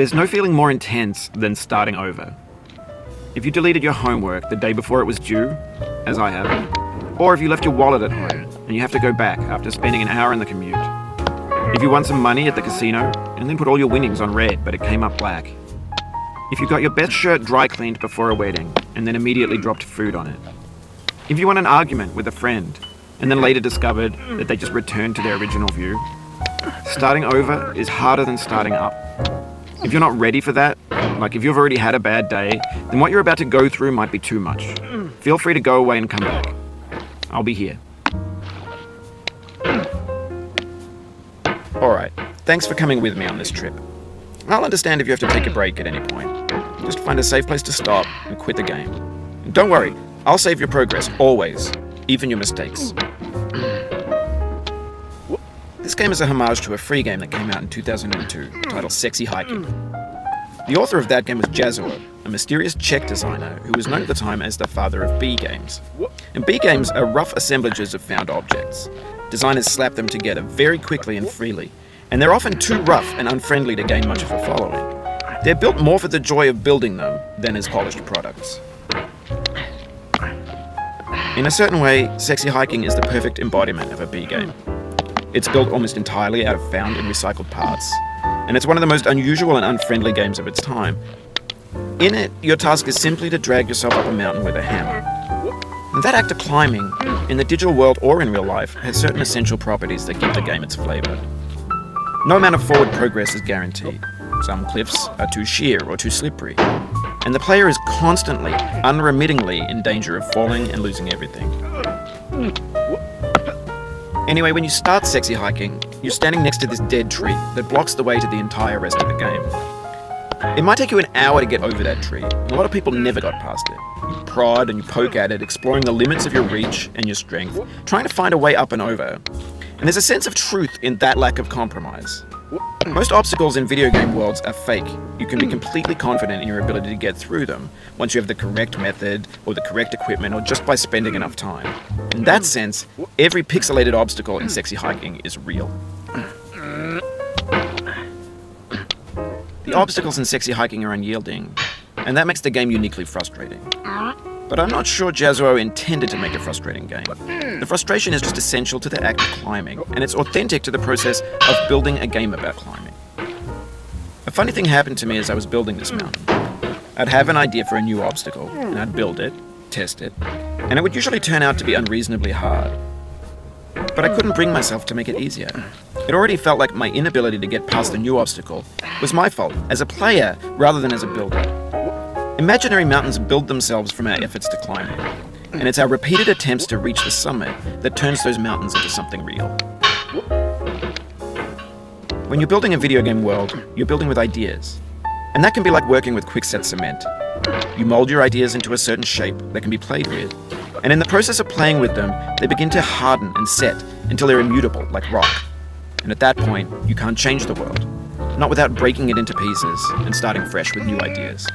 There's no feeling more intense than starting over. If you deleted your homework the day before it was due, as I have, or if you left your wallet at home and you have to go back after spending an hour in the commute. If you won some money at the casino and then put all your winnings on red but it came up black. If you got your best shirt dry cleaned before a wedding and then immediately dropped food on it. If you won an argument with a friend and then later discovered that they just returned to their original view. Starting over is harder than starting up. If you're not ready for that, like if you've already had a bad day, then what you're about to go through might be too much. Feel free to go away and come back. I'll be here. Alright, thanks for coming with me on this trip. I'll understand if you have to take a break at any point. Just find a safe place to stop and quit the game. And don't worry, I'll save your progress, always, even your mistakes. This game is a homage to a free game that came out in 2002, titled Sexy Hiking. The author of that game was Jazuo, a mysterious Czech designer who was known at the time as the father of B games. And B games are rough assemblages of found objects. Designers slap them together very quickly and freely, and they're often too rough and unfriendly to gain much of a following. They're built more for the joy of building them than as polished products. In a certain way, Sexy Hiking is the perfect embodiment of a B game. It's built almost entirely out of found and recycled parts, and it's one of the most unusual and unfriendly games of its time. In it, your task is simply to drag yourself up a mountain with a hammer. And that act of climbing, in the digital world or in real life, has certain essential properties that give the game its flavor. No amount of forward progress is guaranteed. Some cliffs are too sheer or too slippery, and the player is constantly, unremittingly in danger of falling and losing everything. Anyway, when you start Sexy Hiking, you're standing next to this dead tree that blocks the way to the entire rest of the game. It might take you an hour to get over that tree, and a lot of people never got past it. You prod and you poke at it, exploring the limits of your reach and your strength, trying to find a way up and over. And there's a sense of truth in that lack of compromise. Most obstacles in video game worlds are fake. You can be completely confident in your ability to get through them once you have the correct method or the correct equipment or just by spending enough time. In that sense, every pixelated obstacle in Sexy Hiking is real. The obstacles in Sexy Hiking are unyielding, and that makes the game uniquely frustrating. But I'm not sure Jazuo intended to make a frustrating game. The frustration is just essential to the act of climbing, and it's authentic to the process of building a game about climbing. A funny thing happened to me as I was building this mountain. I'd have an idea for a new obstacle, and I'd build it, test it, and it would usually turn out to be unreasonably hard. But I couldn't bring myself to make it easier. It already felt like my inability to get past the new obstacle was my fault, as a player rather than as a builder. Imaginary mountains build themselves from our efforts to climb them, and it's our repeated attempts to reach the summit that turns those mountains into something real. When you're building a video game world, you're building with ideas, and that can be like working with quickset cement. You mold your ideas into a certain shape that can be played with, and in the process of playing with them, they begin to harden and set until they're immutable, like rock. And at that point, you can't change the world, not without breaking it into pieces and starting fresh with new ideas.